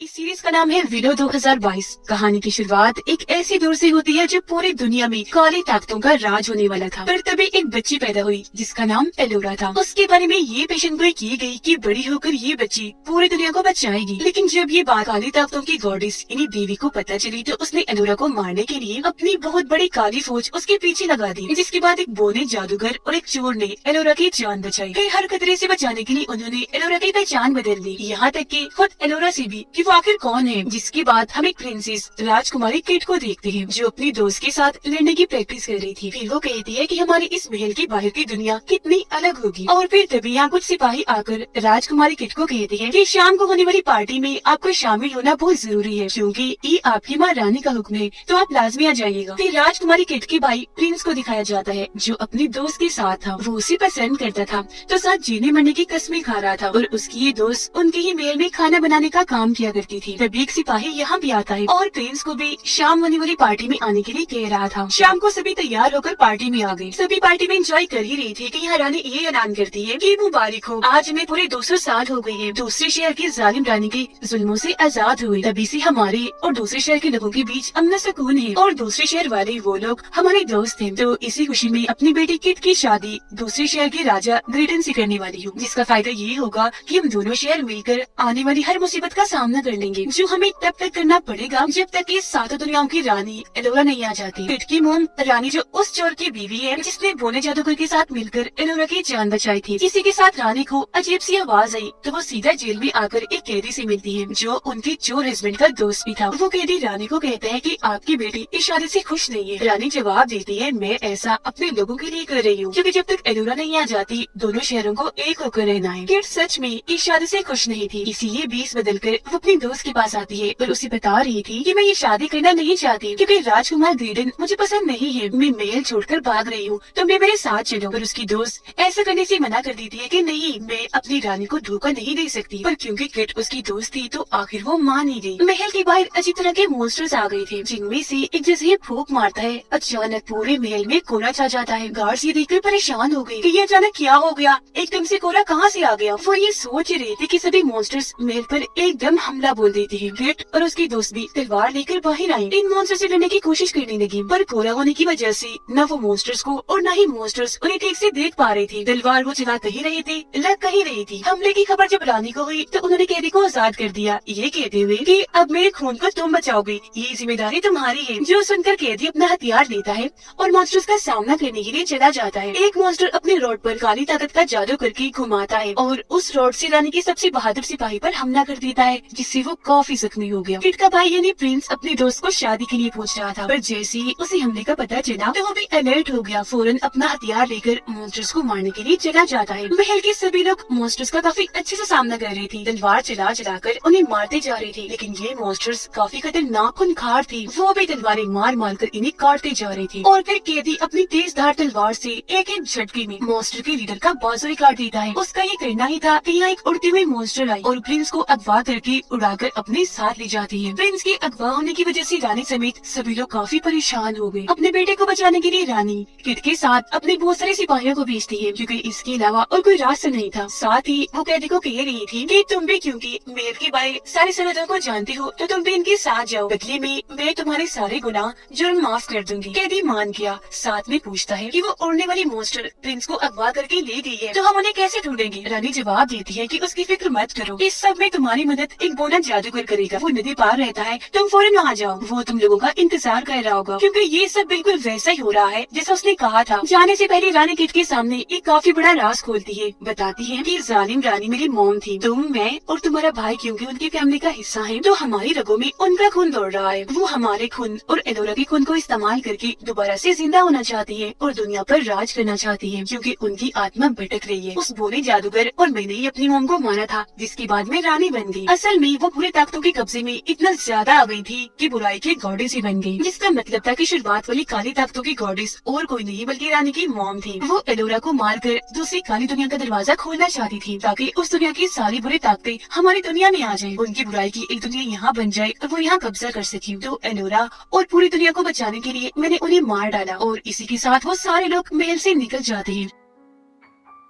इस सीरीज का नाम है विलो 2022। कहानी की शुरुआत एक ऐसी दौर से होती है जब पूरी दुनिया में काली ताकतों का राज होने वाला था। पर तभी एक बच्ची पैदा हुई जिसका नाम एलोरा था। उसके बारे में ये पेशेंगोई की गई कि बड़ी होकर ये बच्ची पूरी दुनिया को बचाएगी। लेकिन जब ये बात काली ताकतों की गॉडेस यानी देवी को पता चली तो उसने एलोरा को मारने के लिए अपनी बहुत बड़ी काली फौज उसके पीछे लगा दी। जिसके बाद एक बोने जादूगर और एक चोर ने एलोरा की जान बचाई। फिर हर खतरे से बचाने के लिए उन्होंने एलोरा की पहचान बदल दी, यहाँ तक कि खुद एलोरा से भी कि वो आखिर कौन है। जिसके बाद हम एक प्रिंसेस राजकुमारी किट को देखते हैं जो अपनी दोस्त के साथ लड़ने की प्रैक्टिस कर रही थी। फिर वो कहती है कि हमारे इस महल की बाहर की दुनिया कितनी अलग होगी। और फिर तभी यहाँ कुछ सिपाही आकर राजकुमारी किट को कहते हैं कि शाम को होने वाली पार्टी में आपको शामिल होना बहुत जरूरी है क्योंकि ये आपकी माँ रानी का हुक्म है, तो आप लाजमी आ जाइएगा। फिर राजकुमारी किट के भाई प्रिंस को दिखाया जाता है जो अपनी दोस्त के साथ था। वो उसे पसंद करता था तो साथ जीने मरने की कस्में खा रहा था और उसकी ये दोस्त उनके ही महल में खाना बनाने का काम किया करती थी। तभी एक सिपाही यहाँ भी आता है और प्रिंस को भी शाम होने वाली पार्टी में आने के लिए कह रहा था। शाम को सभी तैयार होकर पार्टी में आ गए। सभी पार्टी में एंजॉय कर ही रही थी कि यहाँ रानी ये ऐलान करती है कि मुबारक हो, आज हमें पूरे 200 साल हो गए हैं दूसरे शहर की जालिम रानी के जुल्मों से आजाद हुए। तभी से हमारे और दूसरे शहर के लोगों के बीच अमन सुकून है और दूसरे शहर वाले वो लोग हमारे दोस्त हैं। तो इसी खुशी में अपनी बेटी किट की शादी दूसरे शहर के राजा ग्रेडन से करने वाली हूँ, जिसका फायदा ये होगा कि हम दोनों शहर मिलकर आने वाली हर मुसीबत का सामना कर लेंगे जो हमें तब तक करना पड़ेगा जब तक कि सातों दुनियाओं की रानी एलोरा नहीं आ जाती। किट की मोम रानी जो उस चोर की बीवी है जिसने बोने जादूगर के साथ मिलकर एलोरा की जान बचाई थी। इसी के साथ रानी को अजीब सी आवाज आई तो वो सीधा जेल में आकर एक कैदी से मिलती है जो उनके चोर हस्बैंड का दोस्त भी था। वो कैदी रानी को कहता है कि आपकी बेटी इस शादी से खुश नहीं है। रानी जवाब देती है मैं ऐसा अपने लोगों के लिए कर रही हूँ क्योंकि जब तक एलोरा नहीं आ जाती दोनों शहरों को एक होकर रहना है। किट सच में इस शादी से खुश नहीं थी, इसीलिए बीस बदल कर वो अपनी दोस्त के पास आती है और उसे बता रही थी कि मैं ये शादी करना नहीं चाहती क्योंकि राजकुमार ग्रेडन मुझे पसंद नहीं है, मैं महल छोड़कर भाग रही हूँ, तो मैं मेरे साथ चलो। पर उसकी दोस्त ऐसा करने से मना कर देती है कि नहीं, मैं अपनी रानी को धोखा नहीं दे सकती। पर क्योंकि किट उसकी दोस्त थी तो आखिर वो मान ही गई। महल के बाहर अजीब तरह के मॉन्स्टर्स आ गए थे जिनमें से एक जैसे फूंक मारता है अचानक पूरे महल में कोहरा छा जाता है। गार्ड्स ये देखकर परेशान हो गए कि ये अचानक क्या हो गया, एकदम से कोहरा कहाँ से आ गया। वो ये सोच रहे थे कि सभी मॉन्स्टर्स महल पर एकदम हमला बोल देते हैं। किट और उसकी दोस्त भी तलवार लेकर बाहर आई, इन मॉन्स्टर से लड़ने की कोशिश करने लगी पर कोहरा होने की वजह से न वो मॉन्स्टर्स को और न ही मॉन्स्टर्स उन्हें ठीक से देख पा रहे थे। तलवार वो चलाते ही रहे थे, लग कहीं रही थी। हमले की खबर जब रानी को हुई तो उन्होंने कैदी को आजाद कर दिया, ये कहते हुए कि अब मेरे खून को तुम बचाओगे, ये जिम्मेदारी तुम्हारी है। जो सुनकर कैदी अपना हथियार लेता है और मॉन्स्टर्स का सामना करने के लिए चला जाता है। एक मॉन्स्टर अपने रोड पर काली ताकत का जादू करके घुमाता है और उस रोड से रानी की सबसे बहादुर सिपाही पर हमला कर देता है जिससे वो काफी जख्मी हो गया। किट का भाई यानी प्रिंस अपने दोस्त को शादी के लिए पूछ रहा था पर जैसे ही उसे हमले का पता चला तो वो भी अलर्ट हो गया, फौरन अपना हथियार लेकर मॉन्स्टर्स को मारने के लिए चला जाता है। महल के सभी लोग मॉन्स्टर्स का काफी अच्छे से सामना कर रहे थे, तलवार चला चलाकर उन्हें मारते जा रहे थे। लेकिन ये मॉन्स्टर्स काफी खतरनाक खूंखार थे, वो भी तलवारें मार मार कर इन्हें काटते जा रहे थे। और फिर कैदी अपनी तेज धार तलवार से एक एक झटके में मॉन्स्टर के लीडर का बाजू ही काट देता है। उसका ये कहना ही था कि यहाँ एक उड़ती हुई मॉन्स्टर आई और प्रिंस को अगवा करके उड़ाकर अपने साथ ले जाती है। प्रिंस के अगवा होने की वजह से रानी समेत सभी लोग काफी परेशान हो गए। अपने बेटे को बचाने के लिए रानी किट के साथ अपने बहुत सारे सिपाहियों को भेजती है क्योंकि इसके अलावा और कोई रास्ता नहीं था। साथ ही वो कैदी को कह रही थी कि तुम भी क्योंकि महल के बाहर सारी सरहदों को जानते हो तो तुम भी इनके साथ जाओ, बदले में मैं तुम्हारे सारे गुनाह जुर्म माफ कर दूंगी। कैदी मान गया, साथ में पूछता है कि वो उड़ने वाली मॉन्स्टर प्रिंस को अगवा करके ले गई है तो हम उन्हें कैसे ढूंढेंगे। रानी जवाब देती है कि उसकी फिक्र मत करो, इस सब में तुम्हारी मदद एक बोना जादूगर करेगा, वो नदी पार रहता है, तुम फौरन वहाँ जाओ, वो तुम लोगों का इंतजार कर रहा होगा क्योंकि ये सब बिल्कुल वैसा ही हो रहा है जैसा उसने कहा था। जाने से पहले रानी किट के सामने एक काफी बड़ा राज खोलती है, बताती है कि जालिम रानी मेरी मॉम थी, तुम मैं और तुम्हारा भाई क्योंकि उनकी फैमिली का हिस्सा है तो हमारी रगों में उनका खून दौड़ रहा है। वो हमारे खून और एलोरा के खून को इस्तेमाल करके दोबारा से जिंदा होना चाहती है और दुनिया पर राज करना चाहती है क्योंकि उनकी आत्मा भटक रही है। उस बोने जादूगर और मैंने ही अपनी मॉम को मारा था जिसके बाद में रानी बन गई। असल में वो पूरे ताकतों के कब्जे में इतना ज्यादा आ गई थी कि बुराई की गॉडेस ही बन गई, जिसका मतलब था कि शुरुआत वाली काली ताकतों की गॉडेस और कोई नहीं बल्कि रानी की मॉम थी। वो एलोरा को मारकर दूसरी काली दुनिया का दरवाजा खोलना चाहती थी ताकि उस दुनिया की सारी बुरी ताकतें हमारी दुनिया में आ जाए, उनकी बुराई की एक दुनिया यहाँ बन जाए और वो यहाँ कब्जा कर सके। तो एलोरा और पूरी दुनिया को बचाने के लिए मैंने उन्हें मार डाला और इसी के साथ वो सारे लोग महल से निकल जाते हैं।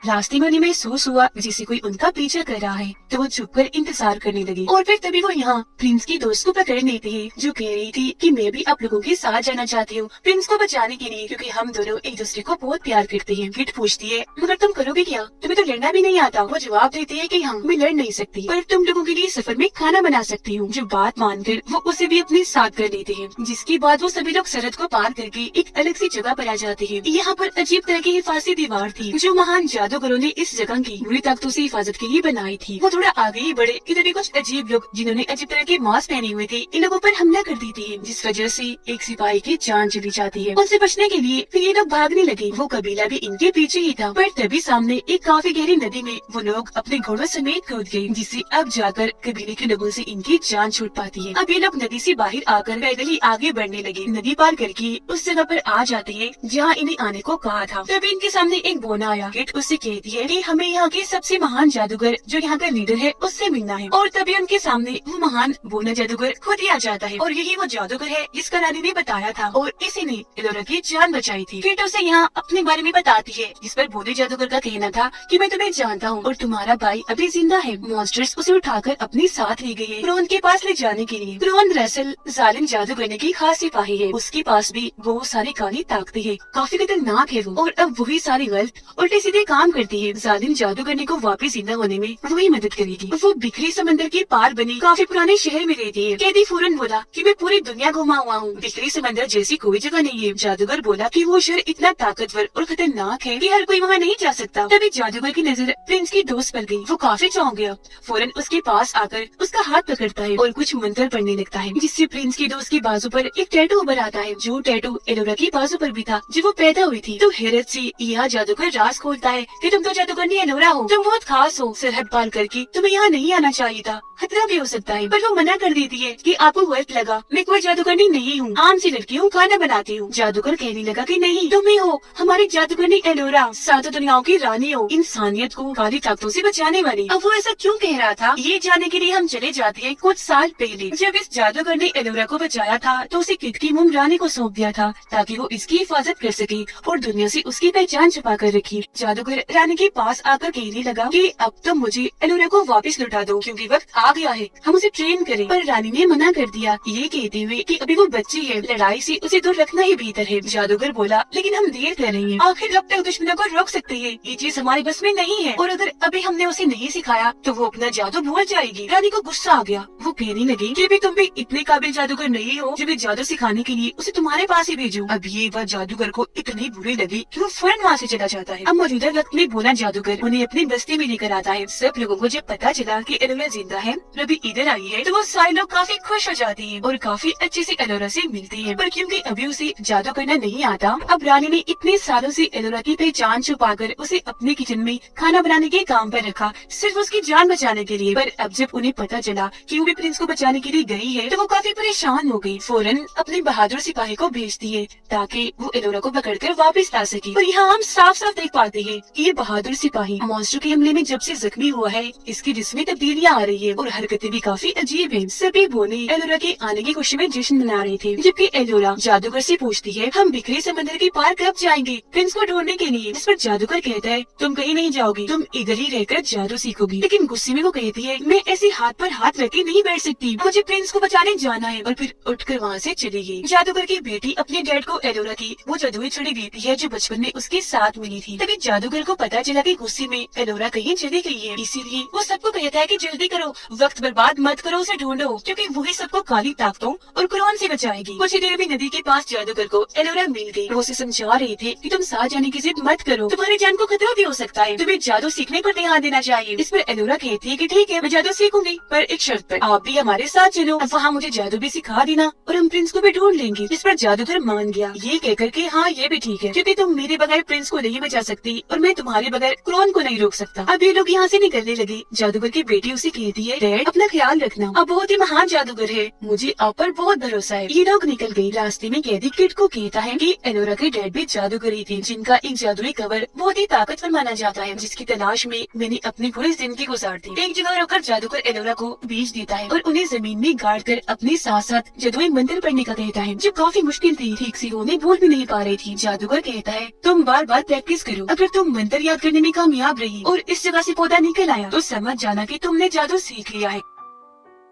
रास्ते में उन्हें महसूस हुआ जैसे कोई उनका पीछा कर रहा है, तो वो छुपकर इंतजार करने लगी। और फिर तभी वो यहाँ प्रिंस की दोस्त को पकड़ लेते हैं, जो कह रही थी कि मैं भी आप लोगों के साथ जाना चाहती हूँ प्रिंस को बचाने के लिए, क्योंकि हम दोनों एक दूसरे को बहुत प्यार करते हैं। किट पूछती है, मगर तुम करोगे क्या? तुम्हें तो लड़ना भी नहीं आता। वो जवाब देते हैं कि हाँ, मैं लड़ नहीं सकती, पर तुम लोगों के लिए सफर में खाना बना सकती हूँ। जो बात मानकर वो उसे भी अपने साथ कर लेते हैं, जिसके बाद वो सभी लोग सरहद को पार करके एक अलग सी जगह पर आ जाते हैं। यहाँ पर अजीब तरह की हिफाजती दीवार थी, जो महान जादूगरों ने इस जगह की बुरी ताकतों से हिफाजत के लिए बनाई थी। वो थोड़ा आगे ही बढ़े, इधर कुछ अजीब लोग जिन्होंने अजीब तरह के मास्क पहने हुए थे, इन लोगों पर हमला कर देते हैं, जिस वजह से एक सिपाही की जान चली जाती है। उनसे बचने के लिए फिर ये लोग भागने लगे। वो कबीला भी इनके पीछे ही था, पर तभी सामने एक काफी गहरी नदी में वो लोग अपने घोड़ों समेत कूद गए, जिससे अब जाकर कबीले के लोगों से इनकी जान छूट पाती है। अब ये लोग नदी से बाहर आकर पैदल ही आगे बढ़ने लगे। नदी पार करके उस जगह पर आ जाते हैं जहाँ इन्हें आने को कहा था। तभी इनके सामने एक बोना आया। किट उससे कहती है कि हमें यहाँ के सबसे महान जादूगर जो यहाँ का लीडर है उससे मिलना है। और तभी उनके सामने वो महान बोना जादूगर खुद ही आ जाता है, और यही वो जादूगर है जिसका रानी ने बताया था, और इसी ने एलोरा की जान बचाई थी। किट उसे यहाँ अपने बारे में बताती है, जिस पर बोने जादूगर का कहना था कि मैं तुम्हें जानता हूँ और तुम्हारा भाई अभी जिंदा है। मॉन्स्टर्स उसे उठाकर अपने साथ ले गए क्रोन के पास ले जाने के लिए। क्रोन दरअसल जालिम जादूगर की खास सिपाही है। उसके पास भी बहुत सारी काली ताकतें हैं, काफी खतरनाक है वो, और अब वही सारे गलत उल्टे सीधे काम करती है। जालिम जादूगर को वापस जिंदा होने में वही मदद करेगी। वो बिखरी समंदर के पार बनी काफी पुराने शहर में रहती है। कैदी फौरन बोला कि मैं पूरी दुनिया घुमा हुआ हूँ, बिखरी समंदर जैसी कोई जगह नहीं है। जादूगर बोला कि वो शहर इतना ताकतवर और खतरनाक है कि हर कोई वहाँ नहीं जा सकता। तभी जादूगर की नजर प्रिंस की दोस्त पर गई। वो काफी चौंक गया, फौरन उसके पास आकर उसका हाथ पकड़ता है और कुछ मंत्र पढ़ने लगता है, जिससे प्रिंस की दोस्त की बाजू पर एक टैटू उभर आता है, जो टैटू एलोरा की बाजू पर भी था जब वो पैदा हुई थी। तो हैरत से यह जादूगर राज खोलता है कि तुम तो जादूगर नहीं एलोरा हो, तुम बहुत खास हो, सरहद पार करके तुम्हें यहाँ नहीं आना चाहिए था, खतरा भी हो सकता है। पर वो मना कर देती है कि आपको गलत लगा, मैं कोई जादूगरनी नहीं हूँ, आम सी लड़की हूँ, खाना बनाती हूँ। जादूगर कहने लगा कि नहीं, तुम ही हो हमारी जादूगरनी एलोरा, सातों दुनियाओं की रानी हो, इंसानियत को काली ताकतों से बचाने वाली। अब वो ऐसा क्यों कह रहा था, ये जानने के लिए हम चले जाते हैं कुछ साल पहले। जब इस जादूगर ने एलोरा को बचाया था तो उसे किट की मुम रानी को सौंप दिया था, ताकि वो इसकी हिफाजत कर सके और दुनिया से उसकी पहचान छुपा कर रखी। जादूगर रानी के पास आकर कहने लगा कि अब तो मुझे एलोरा को वापस लौटा दो, क्योंकि वक्त आ गया है हम उसे ट्रेन करें। पर रानी ने मना कर दिया, ये कहते हुए कि अभी वो बच्ची है, लड़ाई से उसे दूर रखना ही बेहतर है। जादूगर बोला, लेकिन हम देर कर रहे हैं, आखिर कब तक दुश्मनों को रोक सकते हैं, ये चीज हमारे बस में नहीं है, और अगर अभी हमने उसे नहीं सिखाया तो वो अपना जादू भूल जाएगी। रानी को गुस्सा आ गया, वो कहने लगी कि भी तुम भी इतने काबिल जादूगर नहीं हो जब जादू सिखाने के लिए उसे तुम्हारे पास ही भेजो। अब ये बात जादूगर को इतनी बुरी लगी कि वो फौरन वहाँ से चला जाता है। अब मौजूदा वक्त में बोला जादूगर उन्हें अपनी बस्ती में लेकर आता है। सब लोगों को जब पता चला कि एलोरा जिंदा है और अभी इधर आई है, तो वो सारे लोग काफी खुश हो जाते हैं और काफी अच्छे से एलोरा से मिलते हैं। पर क्योंकि अभी उसे जादू करना नहीं आता, अब रानी ने इतने सालों से एलोरा की पहचान छुपाकर उसे अपने किचन में खाना बनाने के काम पर रखा, सिर्फ उसकी जान बचाने के लिए। पर अब जब उन्हें पता चला कि वो भी प्रिंस को बचाने के लिए गई है, तो वो काफी परेशान हो गई। फौरन अपने बहादुर सिपाही को भेजती है ताकि वो एलोरा को पकड़कर वापस ला सके। और यहाँ हम साफ साफ देख पाते हैं कि ये बहादुर सिपाही मॉन्स्टर के हमले में जब से जख्मी हुआ है, इसकी जिस्म में तब्दीलियाँ आ रही है और हरकतें भी काफी अजीब है। सभी बोने एलोरा के आने की खुशी में जश्न मना रहे थे, जबकि एलोरा जादूगर से पूछती है, हम बिखरे समंदर के पार कब जाएंगे प्रिंस को ढूंढने के लिए। जिस पर जादूगर कहता है, तुम कहीं नहीं जाओगी, तुम इधर ही रहकर जादू सीखोगी। लेकिन गुस्से में वो कहती है, मैं ऐसे हाथ पर हाथ रख के नहीं बैठ सकती, मुझे प्रिंस को बचाने जाना है। और फिर उठकर वहाँ से चली गई। जादूगर की बेटी अपने डैड को एलोरा की वो जादुई छड़ी देती है जो बचपन में उसके साथ मिली थी। तभी जादूगर को पता चला कि गुस्से में एलोरा कहीं चली गई है, इसीलिए वो सबको कहता है कि जल्दी करो, वक्त बर्बाद मत करो, उसे ढूंढो, क्योंकि वही सबको काली ताकतों और क्रोन से बचाएगी। कुछ देर में नदी के पास जादूगर को एलोरा मिल गई। वो उसे समझा रहे थे कि तुम साथ जाने की जिद मत करो, तुम्हारी जान को खतरा भी हो सकता है, तुम्हें जादू सीखने पर ध्यान देना चाहिए। इस पर एलोरा कहती है कि ठीक है, मैं जादू सीखूंगी, पर एक शर्त पर, आप भी हमारे साथ चलो, वहाँ मुझे जादू भी सिखा देना और हम प्रिंस को भी ढूंढ लेंगे। इस पर जादूगर मान गया, ये कहकर के हाँ ये भी ठीक है, क्योंकि तुम मेरे बगैर प्रिंस को नहीं बचा सकती और मैं तुम्हारे बगैर क्रोन को नहीं रोक सकता। अब ये लोग यहाँ से निकलने लगे। जादूगर की बेटी उसे कहती है, डैड अपना ख्याल रखना, अब बहुत ही महान जादूगर है, मुझे आप पर बहुत भरोसा है। ये लोग निकल गए। रास्ते में कैदी किट को कहता है कि एलोरा के डैड भी जादूगर ही थे, जिनका एक जादुई कवर बहुत ही ताकतवर माना जाता है, जिसकी तलाश में मैंने अपनी पूरी जिंदगी गुजार दी। एक जगह रोकर जादूगर एलोरा को बीज देता है और उन्हें जमीन में गाड़ कर अपने साथ साथ जादुई मंत्र पढ़ने का कहता है, जो काफी मुश्किल थी, ठीक से होने भूल भी नहीं पा रही थी। जादूगर कहता है, तुम बार बार प्रैक्टिस करो, अगर तुम मन मंत्र याद करने में कामयाब रही और इस जगह से पौधा निकल आया तो समझ जाना कि तुमने जादू सीख लिया है।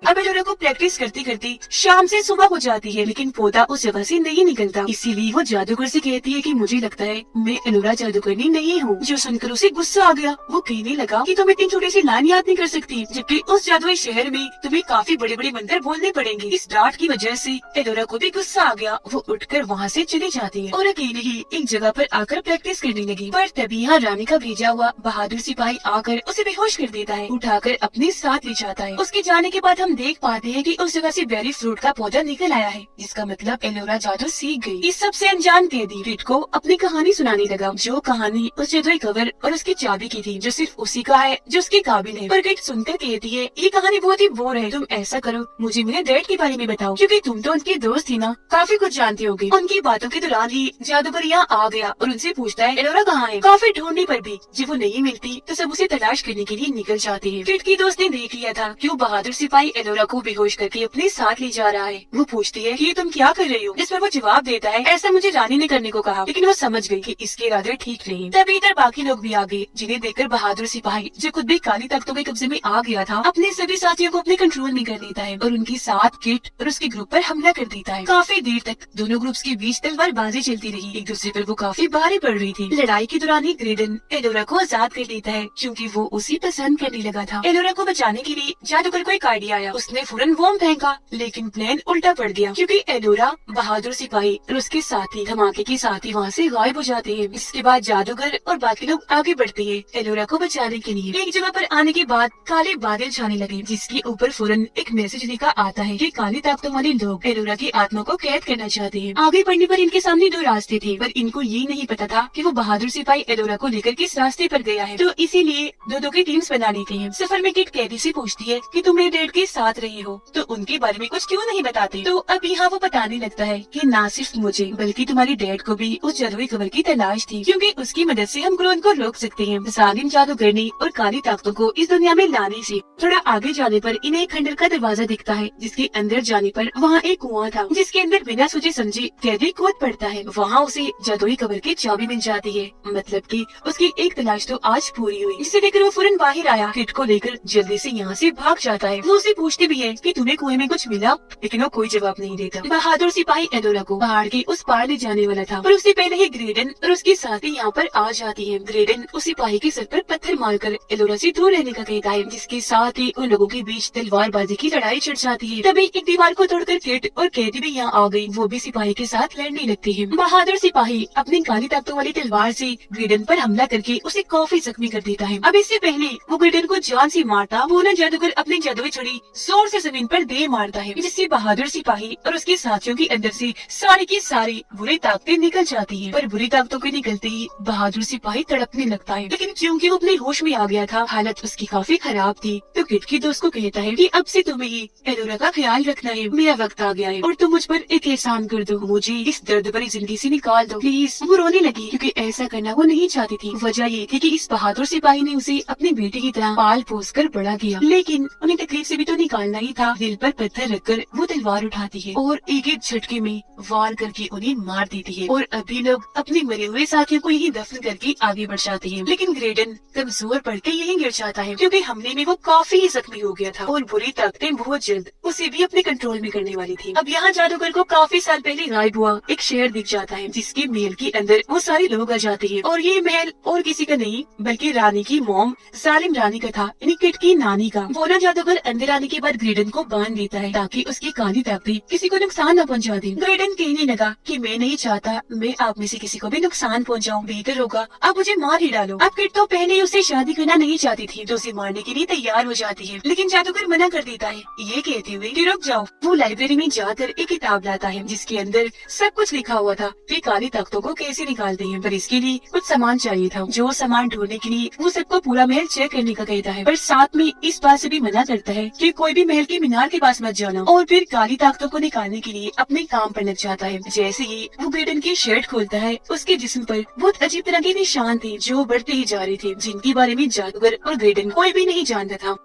अब एलोरा को प्रैक्टिस करती करती शाम से सुबह हो जाती है, लेकिन पौधा उस जगह से नहीं निकलता। इसीलिए वो जादूगर से कहती है कि मुझे लगता है मैं एलोरा जादूगरनी नहीं हूँ। जो सुनकर उसे गुस्सा आ गया। वो कहने लगा कि तुम इतनी छोटी सी लाइन याद नहीं कर सकती, जबकि उस जादुई शहर में तुम्हें काफी बड़े बड़े मंत्र बोलने पड़ेंगे। इस डांट की वजह से एलोरा को भी गुस्सा आ गया। वो उठकर वहाँ से चली जाती है और अकेले ही एक जगह पर आकर प्रैक्टिस करने लगी। पर तभी यहाँ रानी का भेजा हुआ बहादुर सिपाही आकर उसे बेहोश कर देता है, उठाकर अपने साथ ले जाता है। उसके जाने के बाद हम देख पाते हैं कि उस जगह से बेरी फ्रूट का पौधा निकल आया है, जिसका मतलब एलोरा जादू सीख गई। इस सबसे अनजान कैदी किट को अपनी कहानी सुनाने लगा, जो कहानी उस जादुई कवर और उसकी चाबी की थी, जो सिर्फ उसी का है जो उसके काबिल है। पर किट सुनकर कहती है ये कहानी बहुत ही बोर है, तुम ऐसा करो मुझे मेरे डैड के बारे में बताओ, क्योंकि तुम तो उनके दोस्त थी ना, काफी कुछ जानते होगे। उनकी बातों के दौरान ही जादूगर यहाँ आ गया और उनसे पूछता है एलोरा कहाँ है। काफी ढूंढने पर भी जब वो नहीं मिलती तो सब उसे तलाश करने के लिए निकल जाते हैं। किट की दोस्त ने देख लिया था कि वो बहादुर सिपाही एलोरा को बेहोश करके अपने साथ ले जा रहा है। वो पूछती है कि ये तुम क्या कर रही हो, जिस पर वो जवाब देता है ऐसा मुझे रानी ने करने को कहा, लेकिन वो समझ गई कि इसके इरादे ठीक नहीं। तभी इधर बाकी लोग भी आ गए, जिन्हें देखकर बहादुर सिपाही, जो खुद भी काली तख्तों के कब्जे में आ गया था, अपने सभी साथियों को अपने कंट्रोल में कर लेता है और उनके साथ किट और उसके ग्रुप पर हमला कर देता है। काफी देर तक दोनों ग्रुप्स के बीच तलवारबाजी चलती रही, एक दूसरे पर वो काफी भारी पड़ रही थी। लड़ाई के दौरान ही ग्रेडन एलोरा को आजाद कर देता है, क्योंकि वो उसी पसंद करने लगा था। एलोरा को बचाने के लिए जादूगर को एक आइडिया आया। उसने फौरन बॉम्ब फेंका, लेकिन प्लान उल्टा पड़ गया, क्योंकि एलोरा, बहादुर सिपाही और उसके साथी धमाके के साथ ही वहाँ से गायब हो जाते हैं। इसके बाद जादूगर और बाकी लोग आगे बढ़ते हैं एलोरा को बचाने के लिए। एक जगह पर आने के बाद काले बादल छाने लगे, जिसके ऊपर फौरन एक मैसेज लिखा आता है कि काली ताकतों वाले लोग एलोरा की आत्मा को कैद करना चाहते हैं। आगे बढ़ने पर इनके सामने दो रास्ते थे, पर इनको ये नहीं पता था कि वो बहादुर सिपाही एलोरा को लेकर किस रास्ते पर गया है, तो इसीलिए दो की टीम्स बना लेते हैं। सफर में किट कैदी से पूछती है कि तुम मेरे डैड के साथ रही हो, तो उनके बारे में कुछ क्यों नहीं बताते। तो अब यहाँ वो बताने लगता है कि ना सिर्फ मुझे बल्कि तुम्हारी डैड को भी उस जादुई कवर की तलाश थी, क्योंकि उसकी मदद से हम क्रोध को रोक सकते हैं, जालिम जादूगरनी और काली ताकतों को इस दुनिया में लाने से। थोड़ा आगे जाने पर इन्हें एक खंडर का दरवाजा दिखता है, जिसके अंदर जाने पर वहाँ एक कुआं था, जिसके अंदर बिना सोचे समझे कैदी कूद पड़ता है। वहाँ उसे जादुई कवर की चाबी मिल जाती है, मतलब कि उसकी एक तलाश तो आज पूरी हुई। इससे लेकर वो फौरन बाहर आया, किट को लेकर जल्दी से यहाँ से भाग जाता है। वो उसे पूछती भी है कि तुम्हें कुएं में कुछ मिला, लेकिन वो कोई जवाब नहीं देता। बहादुर सिपाही एलोरा को पहाड़ के उस पार ले जाने वाला था, पर उससे पहले ही ग्रेडन और उसके साथी यहाँ पर आ जाती है। ग्रेडन उस सिपाही के सर पर पत्थर मारकर एलोरा से दूर रहने का कहता है, जिसके साथ ही उन लोगों के बीच तलवारबाजी की लड़ाई छिड़ जाती है। तभी एक दीवार को तोड़कर किट और कैदी भी यहाँ आ गई। वो भी सिपाही के साथ लड़ने लगते हैं। बहादुर सिपाही अपनी काली ताकतों वाली तलवार से ग्रेडन पर हमला करके उसे काफी जख्मी कर देता है। अब इससे पहले वो ग्रेडन को जान से मारता, वो न जादूगर अपनी जादुई छड़ी जोर से जमीन पर दे मारता है, जिससे बहादुर सिपाही और उसके साथियों के अंदर से सारी की सारी बुरी ताकतें निकल जाती हैं। पर बुरी ताकतों के निकलते ही बहादुर सिपाही तड़पने लगता है, लेकिन क्योंकि वो अपने होश में आ गया था, हालत उसकी काफी खराब थी, तो किट की दोस्त को कहता है कि अब से तुम्हें ही एलोरा का ख्याल रखना है, मेरा वक्त आ गया है और तुम मुझ पर एक एहसान कर दो, मुझे इस दर्द भरी जिंदगी से निकाल दो प्लीज। वो रोने लगी, क्योंकि ऐसा करना वो नहीं चाहती थी। वजह ये थी कि इस बहादुर सिपाही ने उसे अपनी बेटी की तरह पाल पोस कर बड़ा किया, लेकिन उन्हें तकलीफ से भी तो निकालना ही था। दिल पर पत्थर रखकर वो तलवार उठाती है और एक एक झटके में वार करके उन्हें मार देती है। और अभी लोग अपने मरे हुए साथियों को यही दफन करके आगे बढ़ जाते हैं, लेकिन ग्रेडन कमजोर पड़ के यही गिर जाता है, क्योंकि हमले में वो काफी जख्मी हो गया था और बुरी ताकतें बहुत जल्द उसे भी अपने कंट्रोल में करने वाली थी। अब यहाँ जादूगर को काफी साल पहले गायब हुआ एक शहर दिख जाता है, जिसके महल के अंदर वो सारे लोग आ जाते हैं। और ये महल और किसी का नहीं बल्कि रानी की मोम जालिम रानी का था, यानी किट की नानी का। वो ना जादूगर अंदर आने के बाद ग्रेडन को बांध देता है, ताकि उसकी काली ताकतें किसी को नुकसान न पहुँचा दे। ग्रेडन कहने लगा कि मैं नहीं चाहता मैं आप में से किसी को भी नुकसान पहुँचाऊं, बेहतर होगा आप मुझे मार ही डालो। अब किट तो पहले उससे शादी करना नहीं चाहती थी, तो उसे मारने के लिए तैयार हो जाती है, लेकिन जादूगर मना कर देता है, ये कहते हुए कि रुक जाओ। वो लाइब्रेरी में जाकर एक किताब लाता है, जिसके अंदर सब कुछ लिखा हुआ था कि काली ताकतों को कैसे निकालते हैं, पर इसके लिए कुछ सामान चाहिए था। जो सामान ढूंढने के लिए वो सबको पूरा महल चेक करने का कहता है, पर साथ में इस बात से भी मना करता है कि कोई भी महल की मीनार के पास मत जाना। और फिर काली ताकतों को निकालने के लिए अपने काम पर लग जाता है। जैसे ही वो ग्रेडन की शर्ट खोलता है, उसके जिस्म पर बहुत अजीब तरह के निशान थे, जो बढ़ते ही जा रहे थे, जिनके बारे में जादूगर और ग्रेडन कोई भी नहीं जानता था।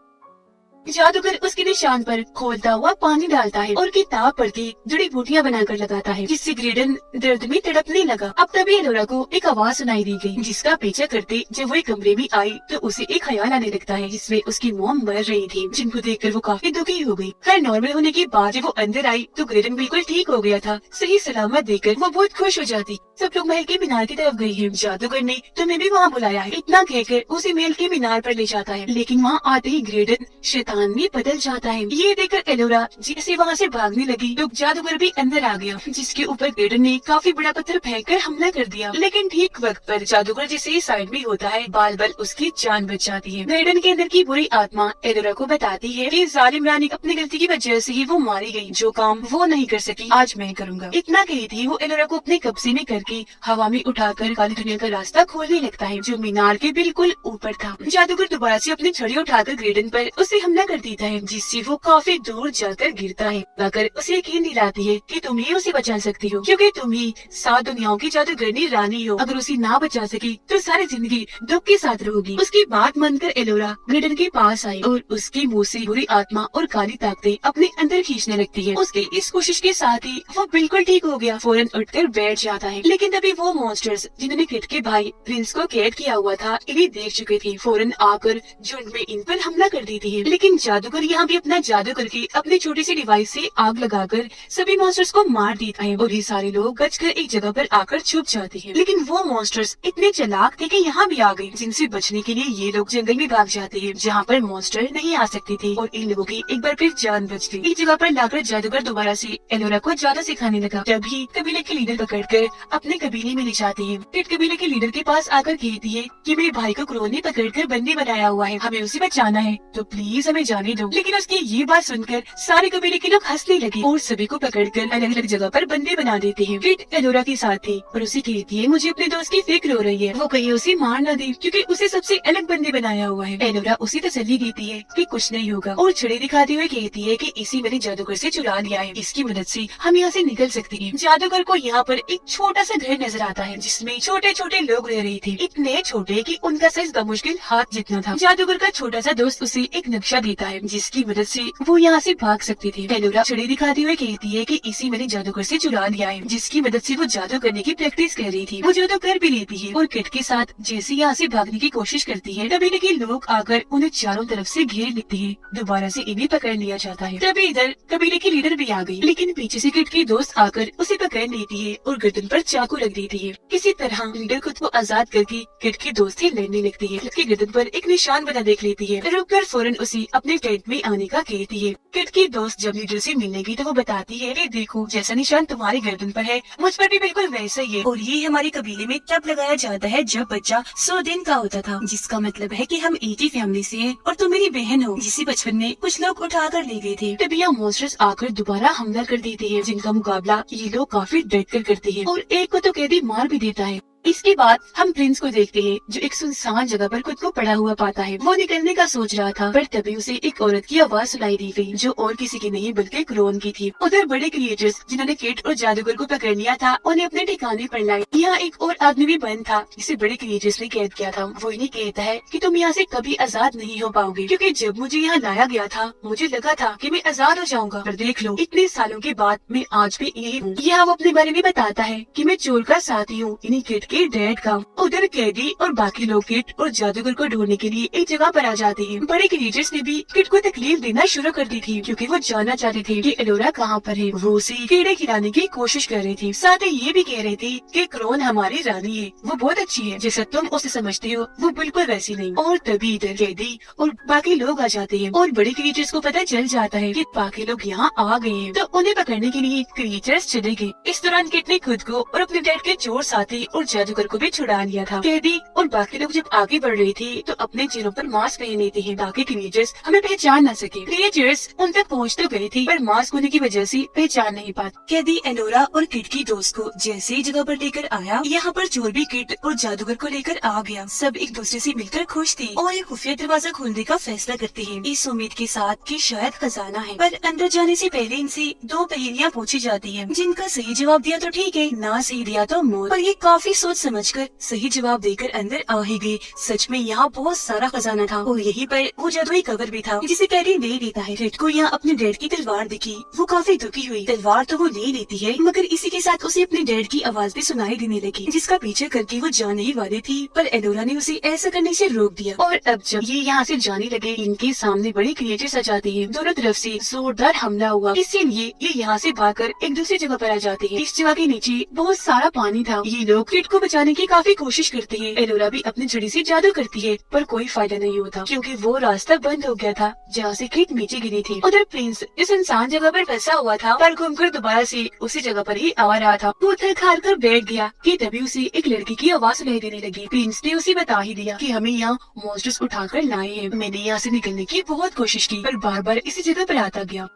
जादूगर उसके निशान पर खोलता हुआ पानी डालता है और किताब पढ़ के जड़ी बूटियाँ बनाकर लगाता है, जिससे ग्रेडन दर्द में तड़पने लगा। अब तभी एलोरा को एक आवाज सुनाई दी गई, जिसका पीछा करते जब वो एक कमरे में आई तो उसे एक ख्याल आने लगता है जिसमें उसकी मॉम मर रही थी, जिनको देखकर वो काफी दुखी हो गई। खैर नॉर्मल होने के बाद जब वो अंदर आई तो ग्रेडन बिल्कुल ठीक हो गया था। सही सलामत देखकर वो बहुत खुश हो जाती। सब लोग महल के मीनार की तरफ गए हैं। जादूगर ने तुम्हें भी वहाँ बुलाया है, इतना कहकर उसे महल के मीनार पर ले जाता है, लेकिन वहाँ आते ही ग्रेडन शैतान में बदल जाता है। ये देखकर एलोरा जैसे वहाँ से भागने लगी तो जादूगर भी अंदर आ गया, जिसके ऊपर ग्रेडन ने काफी बड़ा पत्थर फेंककर हमला कर दिया। लेकिन ठीक वक्त पर जादूगर जैसे ही साइड में होता है, बाल बाल उसकी जान बच जाती है। ग्रेडन के अंदर की बुरी आत्मा एलोरा को बताती है कि जालिम रानी अपनी गलती की वजह से ही वो मारी गई, जो काम वो नहीं कर सकी आज मैं करूँगा। इतना कही थी वो एलोरा को अपने कब्जे में करके हवा में उठाकर काली दुनिया का रास्ता खोलने लगता है, जो मीनार के बिल्कुल ऊपर था। जादूगर दोबारा से अपनी छड़ी उठाकर ग्रेडन पर उसे हमला कर देता है, जिससे वो काफी दूर जाकर गिरता है। आकर उसे यकीन दिलाती है कि तुम ही उसे बचा सकती हो, क्योंकि तुम ही 7 दुनियाओं की जादूगरनी रानी हो। अगर उसे ना बचा सकी तो सारी जिंदगी दुख के साथ रहोगी। उसकी बात मानकर एलोरा ग्रेडन के पास आई और उसके मुंह से बुरी आत्मा और काली ताकतें अपने अंदर खींचने लगती है। उसके इस कोशिश के साथ ही वो बिल्कुल ठीक हो गया, फौरन उठकर बैठ जाता है। लेकिन तभी वो मॉन्स्टर्स जिन्होंने किट के भाई प्रिंस को कैद किया हुआ था इन्हें देख चुके थे, फौरन आकर झुंड में इन पर हमला कर देती है। लेकिन जादूगर यहाँ भी अपना जादू करके अपनी छोटी सी डिवाइस से आग लगाकर सभी मॉन्स्टर्स को मार देता है और ये सारे लोग बचकर एक जगह पर आकर छुप जाते हैं। लेकिन वो मॉन्स्टर्स इतने चालाक थे कि यहाँ भी आ गए, जिनसे बचने के लिए ये लोग जंगल में भाग जाते हैं, जहाँ पर मॉन्स्टर नहीं आ सकते थे, और इन लोगों की एक बार फिर जान बच गई। एक जगह पर लाकर जादूगर दोबारा से एलोरा को जादू सिखाने लगा। तभी कबीले के लीडर पकड़कर अपने कबीले में ले जाते हैं। फिर कबीले के लीडर के पास आकर कहती है कि मेरे भाई को क्रोन ने पकड़कर बंदी बनाया हुआ है, हमें उसे बचाना है, तो प्लीज हमें जाने दो। लेकिन उसकी ये बात सुनकर सारे कबीले के लोग हंसने लगे और सभी को पकड़कर अलग अलग जगह पर बंदी बना देते हैं। फिर एलोरा के साथ थी और उसे कहती है मुझे अपने दोस्त की फिक्र हो रही है, वो कहीं उसे मार न दे, क्योंकि उसे सबसे अलग बंदी बनाया हुआ है। एलोरा उसे तसल्ली देती है कि कुछ नहीं होगा और छड़ी दिखाते हुए कहती है कि इसी मैंने जादूगर से चुरा लिया है, इसकी मदद से हम यहाँ से निकल सकते हैं। जादूगर को यहाँ पर एक छोटा सा घर नजर आता है, जिसमें छोटे छोटे लोग रह रहे थे, इतने छोटे कि उनका साइज बमुश्किल हाथ जितना था। जादूगर का छोटा सा दोस्त उसे एक नक्शा देता है, जिसकी मदद से वो यहाँ से भाग सकते थे। एलोरा छड़ी दिखाते हुए कहती है कि इसी मैंने जादूगर से चुरा लिया है, जिसकी मदद से वो जादू करने की प्रैक्टिस कर रही थी। वो जादू कर भी लेती है और किट के साथ जैसे यहाँ से भागने की कोशिश करती है, तभी के लोग आकर उन्हें चारों तरफ से घेर लेते हैं। दोबारा से इन्हें पकड़ लिया जाता है। तभी इधर कबीले की लीडर भी आ गई, लेकिन पीछे से किट की दोस्त आकर उसे पकड़ लेती है और गर्दन पर चाकू रख देती है। किसी तरह लीडर खुद को आजाद करके किट की दोस्त से लड़ने लगती है। उसकी गर्दन पर एक निशान बना देख लेती है, रुककर फौरन उसे अपने टेंट में आने का कहती है। किट की दोस्त जब लीडर से मिलने गई तो वो बताती है कि देखो जैसा निशान तुम्हारी गर्दन पर है मुझ पर भी बिल्कुल वैसा ही है, और ये हमारे कबीले में तब लगाया जाता है जब बच्चा 100 दिन का होता था, जिसका मतलब है कि हम एक ही फैमिली से हैं और तुम मेरी बहन हो, जिसे बचपन में कुछ लोग उठा कर ले गए थे। तभी यह मॉन्स्टर्स आकर दोबारा हमला कर देते हैं, जिनका मुकाबला ये लोग काफी डर कर करते हैं और एक को तो कैदी मार भी देता है। इसके बाद हम प्रिंस को देखते हैं, जो एक सुनसान जगह पर खुद को पड़ा हुआ पाता है। वो निकलने का सोच रहा था, पर तभी उसे एक औरत की आवाज सुनाई दी गई, जो और किसी की नहीं बल्कि क्रोन की थी। उधर बड़े क्रिएटर्स जिन्होंने किट और जादूगर को पकड़ लिया था, उन्हें अपने ठिकाने पर लाए। यहाँ एक और आदमी भी बंद था, जिसे बड़े क्रिएटर्स ने कैद किया था। वो इन्हें कहता है कि तुम यहाँ से कभी आजाद नहीं हो पाओगे, क्योंकि जब मुझे यहाँ लाया गया था मुझे लगा था कि मैं आजाद हो जाऊंगा, पर देख लो इतने सालों के बाद मैं आज भी यही हूँ। यहाँ वो अपने बारे में बताता है कि मैं चोर का साथी हूँ, इन्हीं किट के डैड का। उधर कैदी और बाकी लोग किट और जादूगर को ढूंढने के लिए एक जगह पर आ जाते हैं। बड़े क्रिएटर्स ने भी किट को तकलीफ देना शुरू कर दी थी, क्योंकि वो जानना चाहते थे कि एलोरा कहाँ पर है। वो उसे कीड़े खिलाने की कोशिश कर रही थी, साथ ही ये भी कह रही थी कि क्रोन हमारी रानी है, वो बहुत अच्छी है, जैसा तुम उसे समझते हो वो बिल्कुल वैसी नहीं। और तभी इधर कैदी और बाकी लोग आ जाते हैं और बड़े क्रिएटर्स को पता चल जाता है कि बाकी लोग यहाँ आ गए हैं, तो उन्हें पकड़ने के लिए क्रिएटर्स चले गए। इस दौरान किट ने खुद को और अपने डैड के चोर साथी और जादूगर को भी छुड़ा लिया था। कैदी और बाकी लोग जब आगे बढ़ रहे थे तो अपने चेहरों पर मास्क पहन लेते हैं, ताकि क्रिएटर्स हमें पहचान न सके। क्रिएटर्स उन तक पहुँच तो गए थे, पर मास्क होने की वजह से पहचान नहीं पाते। कैदी एलोरा और किट की दोस्त को जैसे ही जगह पर लेकर आया, यहाँ पर चोर भी किट और जादूगर को लेकर आ गया। सब एक दूसरे से मिलकर खुश थे और एक खुफिया दरवाजा खोलने का फैसला करते हैं, इस उम्मीद के साथ कि शायद खजाना है। पर अंदर जाने से पहले इनसे 2 पहेलियाँ पूछी जाती हैं, जिनका सही जवाब दिया तो ठीक है, ना सही दिया तो मौत। पर ये काफी सोच समझकर सही जवाब देकर अंदर आ ही गए। सच में यहाँ बहुत सारा खजाना था और यहीं पर वो जादुई कवर भी था जिसे कैरी ले लेता है। किट को यहाँ अपने डैड की तलवार दिखी, वो काफी दुखी हुई। तलवार तो वो ले लेती है मगर इसी के साथ उसे अपने डैड की आवाज भी सुनाई देने लगी जिसका पीछे करके वो जाने ही वाली थी, पर एलोरा ने उसे ऐसा करने से रोक दिया। और अब जब ये यहाँ से जाने लगे, इनके सामने बड़ी क्रिएचर्स आ जाती है। दोनों तरफ से जोरदार हमला हुआ, इसीलिए ये यहाँ से भागकर एक दूसरी जगह पर आ जाते हैं। इस जगह के नीचे बहुत सारा पानी था। ये लोग किट को बचाने की काफी कोशिश करते हैं। एलोरा भी अपनी छड़ी से जादू करती है पर कोई फायदा नहीं होता क्योंकि वो रास्ता बंद हो गया था जहाँ से किट नीचे गिरी थी। उधर प्रिंस इस इंसान जगह पर फंसा हुआ था पर घूमकर दोबारा से उसी जगह पर ही आ रहा था। वो थक हार कर बैठ गया कि तभी उसे एक लड़की की आवाज सुनाई देने लगी। प्रिंस ने उसे बता ही दिया कि हमें यहाँ मॉन्स्टर्स उठाकर लाए हैं। मैंने यहाँ से निकलने की बहुत कोशिश की पर बार बार इसी जगह पर आता गया।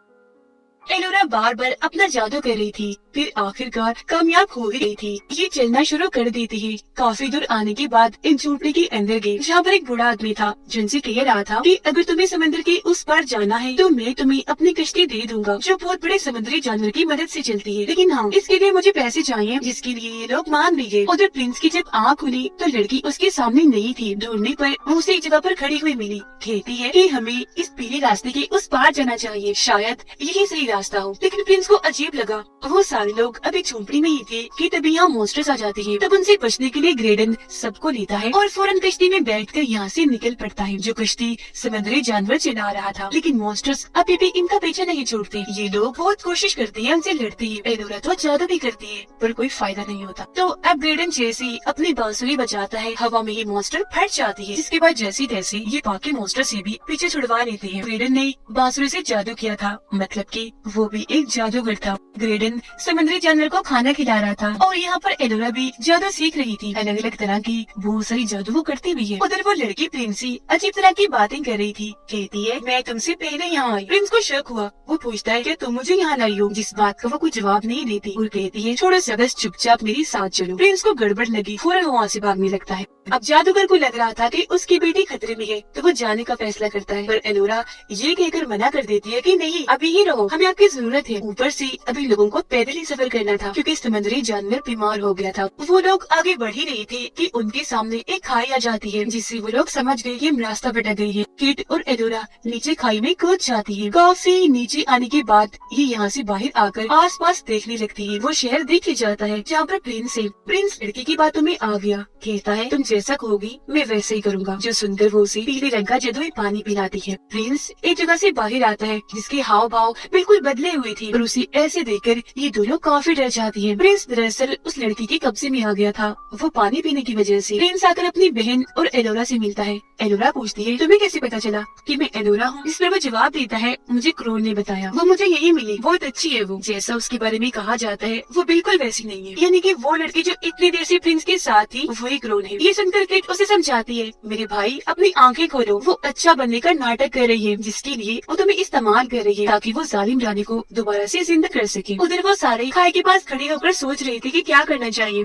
एलोरा बार बार अपना जादू कर रही थी, फिर आखिरकार कामयाब हो ही गई थी। ये चलना शुरू कर देती है। काफी दूर आने के बाद इन झोपड़ी के अंदर गए जहाँ पर एक बूढ़ा आदमी था जिनसे कह रहा था कि अगर तुम्हें समंदर के उस पार जाना है तो मैं तुम्हें अपनी कश्ती दे दूंगा जो बहुत बड़े समुद्री जानवर की मदद से चलती है, लेकिन हाँ इसके लिए मुझे पैसे चाहिए, जिसके लिए ये लोग मान भी गए। उधर प्रिंस की जब आँख खुली तो लड़की उसके सामने नहीं थी। ढूंढने पर वो उसे एक जगह पर खड़ी हुई मिली। कहती है कि हमें इस पीले रास्ते के उस पार जाना चाहिए, शायद यही सही रास्ता हो। लेकिन प्रिंस को अजीब लगा। वो सारे लोग अभी झोपड़ी में ही थे कि तभी यहाँ मॉन्स्टर्स आ जाते हैं। तब उनसे बचने के लिए ग्रेडन सबको लेता है और फौरन कश्ती में बैठकर यहाँ से निकल पड़ता है। जो कश्ती समुद्री जानवर चला रहा था, लेकिन मॉन्स्टर्स अभी भी इनका पीछा नहीं छोड़ते। ये लोग बहुत कोशिश करते हैं, उनसे लड़ते हैं। एलोरा तो जादू भी करती है पर कोई फायदा नहीं होता। तो अब ग्रेडन जैसे ही अपनी बांसुरी बजाता है, हवा में ही मॉन्स्टर फट जाती है, जिसके बाद जैसी तैसी ये बाकी मॉन्स्टर से भी पीछे छुड़वा लेते हैं। ग्रेडन ने बांसुरी से जादू किया था, मतलब कि वो भी एक जादूगर था। ग्रेडन समुद्री जानवर को खाना खिला रहा था और यहाँ पर एलोरा भी जादू सीख रही थी। अलग अलग तरह की बहुत सारी जादू वो करती भी है। उधर वो लड़की प्रिंसी अजीब तरह की बातें कर रही थी। कहती है मैं तुमसे पहले यहाँ आई। प्रिंस को शक हुआ। वो पूछता है कि तुम मुझे यहाँ लाई हो, जिस बात का वो कुछ जवाब नहीं देती और कहती है छोड़ो सब, बस चुपचाप मेरे साथ चलो। प्रिंस को गड़बड़ लगी, फौरन वहाँ से भागने लगता है। अब जादूगर को लग रहा था कि उसकी बेटी खतरे में है तो वो जाने का फैसला करता है, पर एलोरा ये कहकर मना कर देती है कि नहीं अभी ही रहो, हमें आपकी जरूरत है। ऊपर से अभी लोगों को पैदल ही सफर करना था क्योंकि समुद्री जानवर बीमार हो गया था। वो लोग आगे बढ़ ही रहे थे कि उनके सामने एक खाई आ जाती है जिससे वो लोग समझ गए कि रास्ता भटक गई है। किट और एलोरा नीचे खाई में कूद जाती है। काफी नीचे आने के बाद ये यहाँ से बाहर आकर आसपास देखने लगती है। वो शहर देख जाता है जहाँ पर प्रिंस है। प्रिंस लड़की की बातों में आ गया। कहता है तुम जैसा कहोगी मैं वैसे ही करूँगा। जो सुनकर वो उसे पीले रंग का जादुई पानी पिलाती है। प्रिंस एक जगह से बाहर आता है जिसके हाव भाव बिल्कुल बदले हुए थे और उसे ऐसे देखकर ये दोनों काफी डर जाती है। प्रिंस दरअसल उस लड़की के कब्जे में आ गया था, वो पानी पीने की वजह से। प्रिंस आकर अपनी बहन और एलोरा से मिलता है। एलोरा पूछती है तुम्हें कैसे पता चला कि मैं एलोरा हूँ? इस पर वो जवाब देता है मुझे क्रोन ने बताया, वो मुझे यही मिली, बहुत अच्छी है वो, जैसा उसके बारे में कहा जाता है वो बिल्कुल वैसी नहीं है। यानी कि वो लड़की जो इतनी देर से प्रिंस के साथ थी वही क्रोन है। ये सुनकर किट उसे समझाती है मेरे भाई अपनी आंखें खोलो, वो अच्छा बनने का नाटक कर रही है जिसके लिए वो तुम्हें इस्तेमाल कर रही है ताकि वो जालिम रानी को दोबारा से जिंदा कर सके। उधर वो सारे खाई के पास खड़े होकर सोच रहे थे कि क्या करना चाहिए।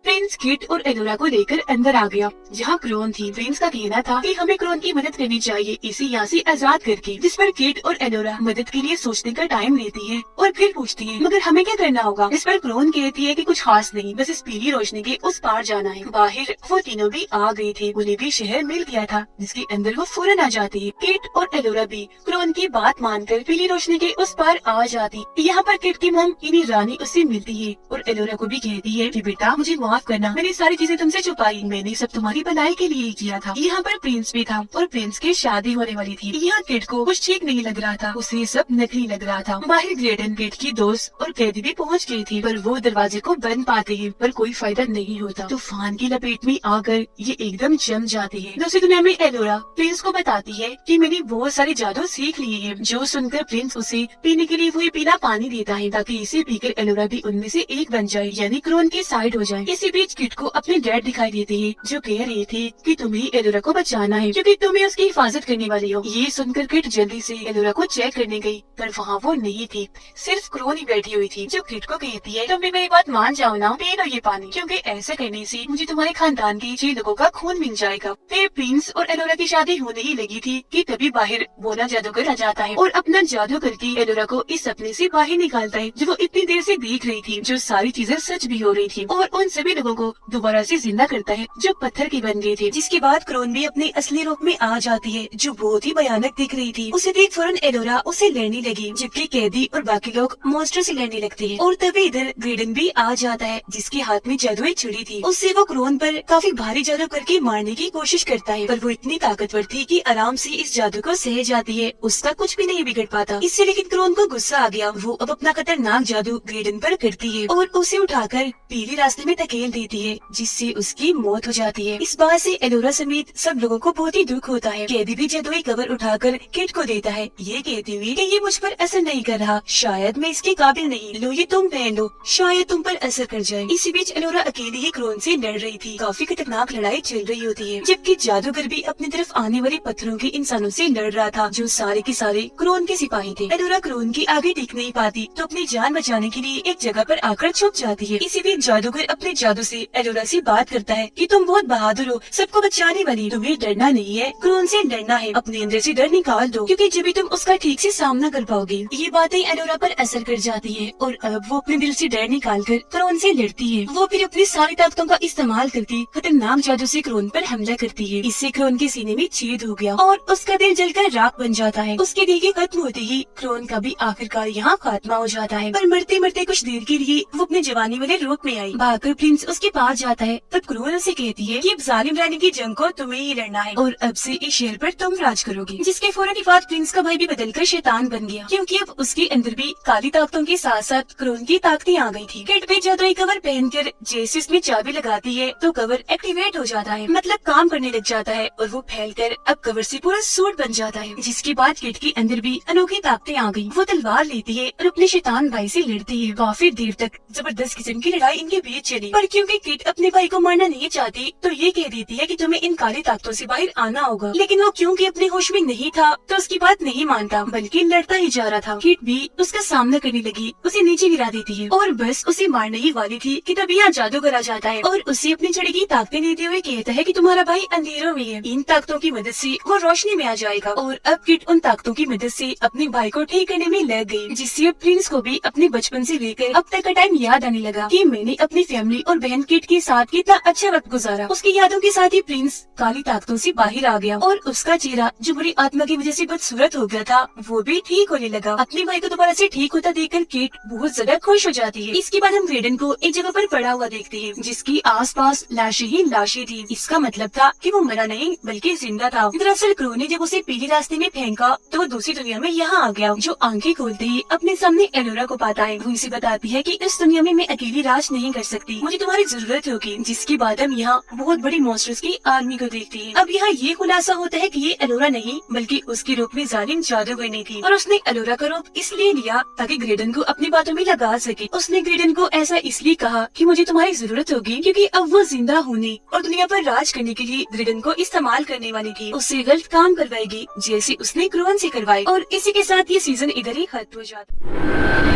प्रिंस किट और एलोरा को लेकर अंदर आ गया जहाँ क्रोन थी। प्रिंस का कहना था कि हमें क्रोन की मदद करनी चाहिए इसे यहाँ से आजाद करके, जिस पर किट और एलोरा मदद के लिए सोचने का टाइम लेती है और फिर पूछती है मगर हमें क्या करना होगा? इस पर क्रोन कहती है कि कुछ खास नहीं, बस इस पीली रोशनी के उस पार जाना है। बाहर वो तीनों भी आ गए थे, उन्हें भी शहर मिल गया था जिसके अंदर वो फौरन आ जाती है। किट और एलोरा भी क्रोन की बात मानकर पीली रोशनी के उस पार आ जाती। यहाँ पर किट की मम इन्हीं रानी उससे मिलती है और एलोरा को भी कहती है कि बेटा मुझे माफ करना, मैंने सारी चीजें तुमसे छुपाई, मैंने सब तुम्हारी भलाई के लिए ही किया था। यहाँ पर प्रिंस भी था और प्रिंस की शादी होने वाली थी। यहाँ किट को कुछ ठीक नहीं लग रहा था, उसे सब नकली लग रहा था। बाहर ग्रेडन किट की दोस्त और कैदी भी पहुँच गई थी पर वो दरवाजे को बंद पाते हैं पर कोई फायदा नहीं होता। तूफान की लपेट में आकर ये एकदम जम जाती है। दूसरी दुनिया में एलोरा प्रिंस को बताती है कि मैंने बहुत सारे जादू सीख लिए हैं, जो सुनकर प्रिंस उसे पीने के लिए वो पीला पानी देता है ताकि इसे पीकर एलोरा भी उनमें से एक बन जाए, यानी क्रोन की साइड हो जाए। इसी बीच किट को अपने डैड दिखाई देते हैं जो कह रहे रही थी कि तुम्हें एलोरा को बचाना है क्योंकि तुम्हें उसकी हिफाजत करने वाली हो। ये सुनकर किट जल्दी से एलोरा को चेक करने गई, पर वहाँ वो नहीं थी, सिर्फ क्रोन ही बैठी हुई थी, जो किट को कहती है तुम भी मेरी बात मान जाओ ना, पी लो ये पानी, क्योंकि ऐसा करने से मुझे तुम्हारे खानदान के 6 लोगों का खून मिल जाएगा। फिर प्रिंस और एलोरा की शादी होने ही लगी थी कि तभी बाहर बोला जादूगर आ जाता है और अपना जादू करके एलोरा को इस सपने से बाहर निकालता है जो वो इतनी देर से देख रही थी, जो सारी चीजें सच भी हो रही थी, और उन सभी लोगों को दोबारा से जिंदा करता है जो पत्थर के बन गए थे। जिसके बाद क्रोन भी अपने असली रूप में आ जाती है, जो बहुत ही भयानक दिख रही थी। उसे देख फौरन एलोरा उसे लड़ने लगी, जबकि कैदी और बाकी लोग मॉन्स्टर से लड़ने लगते हैं। और तभी इधर ग्रेडन भी आ जाता है, जिसके हाथ में जादुई छुरी थी। उससे वो क्रोन पर काफी भारी जादू करके मारने की कोशिश करता है, पर वो इतनी ताकतवर थी कि आराम से इस जादू को सह जाती है, उसका कुछ भी नहीं बिगड़ पाता। इससे लेकिन क्रोन को गुस्सा आ गया, वो अब अपना खतरनाक जादू ग्रेडन पर करती है और उसे उठाकर पीले रास्ते में धकेल देती है, जिससे उसकी मौत हो जाती है। इस बात से एलोरा समेत सब लोगों को बहुत ही दुख होता है। कैदी भी जादुई कवर उठाकर किट को देता है, ये कहती हुई कि ये मुझ पर असर नहीं कर रहा, शायद मैं इसके काबिल नहीं, लो ये तुम पहन लो, शायद तुम पर असर कर जाए। इसी बीच एलोरा अकेली ही क्रोन से लड़ रही थी। काफी खतरनाक लड़ाई चल रही होती है, जबकि जादूगर भी अपनी तरफ आने वाले पत्थरों के इंसानों से लड़ रहा था, जो सारे के सारे क्रोन के सिपाही थे। एलोरा क्रोन की आगे टिक नहीं पाती, तो अपनी जान बचाने के लिए एक जगह पर आकर छुप जाती है। इसी बीच जादूगर अपने जादू से एलोरा से बात करता है कि तुम बहुत बहादुर हो, सबको बचाने वाली, तुम्हें डरना नहीं है, क्रोन से लड़ना है, अपने अंदर से डर निकाल दो, क्योंकि जब भी तुम उसका ठीक से सामना कर पाओगे। ये बातें एलोरा पर असर कर जाती है और अब वो अपने दिल से डर निकाल कर क्रोन से लड़ती है। वो फिर अपनी सारी ताकतों का इस्तेमाल करके खतरनाक जादू से क्रोन पर हमला करती है। इससे क्रोन के सीने में छेद हो गया और उसका दिल जलकर राख बन जाता है। उसके दिल के खत्म होते ही क्रोन का भी आखिरकार यहाँ खात्मा हो जाता है। पर मरते मरते कुछ देर के लिए वो अपने जवानी वाले रूप में आई। भागकर प्रिंस उसके पास जाता है, तब क्रोन उसे कहती है कि अब जालिम रानी की जंग को तुम्हें ही लड़ना है और अब से इस शहर पर तुम राज करोगे। जिसके फौरन बाद प्रिंस का भाई भी बदलकर शैतान बन गया, क्योंकि अब उसके अंदर भी काली ताकतों के साथ साथ क्रोन की ताकतें आ गई थी। किट भी जादुई कवर पहनकर जैसे उसमें चाबी लगाती है तो कवर एक्टिवेट हो जाता है, मतलब काम करने लग जाता है और वो फैलकर अब कवर से पूरा सूट बन जाता है। जिसके बाद किट के अंदर भी अनोखी ताकतें आ गई। वो तलवार लेती है और अपने शैतान भाई से लड़ती है। काफी देर तक जबरदस्त किस्म की लड़ाई इनके बीच चली, पर क्योंकि किट अपने भाई को मारना नहीं चाहती तो ये कह देती है कि तुम्हें इन काली ताकतों से बाहर आना होगा। लेकिन वो क्योंकि अपने होश में नहीं था तो उसकी बात नहीं मानता, बल्कि लड़ता ही जा रहा था। किट भी उसका सामना करने लगी, उसे नीचे गिरा देती है और बस उसे मारने ही वाली थी कि तभी यहाँ जादूगर आ जाता है और उसे अपनी छड़ी की ताकतें देते हुए कहता है कि तुम्हारा भाई अंधेरों में है, इन ताकतों की मदद से वो रोशनी में आ जाएगा। और अब किट उन ताकतों की मदद से अपने भाई को ठीक करने में लग गई, जिससे अब प्रिंस को भी अपने बचपन से लेकर अब तक का टाइम याद आने लगा कि मैंने अपनी फैमिली और बहन किट के साथ कितना अच्छा वक्त गुजारा। उसकी यादों के साथ ही प्रिंस काली ताकतों से बाहर आ गया और उसका चेहरा जो बुरी आत्मा की वजह से बदसूरत हो गया था वो भी ठीक होने लगा। अपने भाई को दोबारा से ठीक होता देखकर किट बहुत ज्यादा खुश हो जाती है। इसके बाद हम ग्रेडन को एक जगह पर पड़ा हुआ देखते हैं, जिसकी आसपास लाशें ही लाशें थी। इसका मतलब था कि वो मरा नहीं बल्कि जिंदा था। दरअसल क्रो ने जब उसे पीले रास्ते में फेंका तो वो दूसरी दुनिया में यहाँ आ गया। जो आंखें खोलते ही अपने सामने एलोरा को पाता है। वो इसे बताती है कि इस दुनिया में मैं अकेली राज नहीं कर सकती, मुझे तुम्हारी जरूरत होगी। जिसके बाद हम यहाँ बहुत बड़ी मॉन्स्टर्स की आर्मी को देखते हैं। अब यहाँ ये खुलासा होता है कि ये एलोरा नहीं बल्कि उसके रूप में जालिम जादूगरनी थी और उसने एलोरा का रूप इसलिए लिया ताकि ग्रेडन को अपनी बातों में लगा सके। उसने ग्रेडन को ऐसा इसलिए कहा कि मुझे तुम्हारी जरूरत होगी क्योंकि अब वो जिंदा होने और दुनिया पर राज करने के लिए ग्रेडन को इस्तेमाल करने वाली थी। उससे गलत काम करवाएगी जैसे उसने क्रोन से करवाए। और इसी के साथ ये सीजन इधर ही खत्म हो जाता है।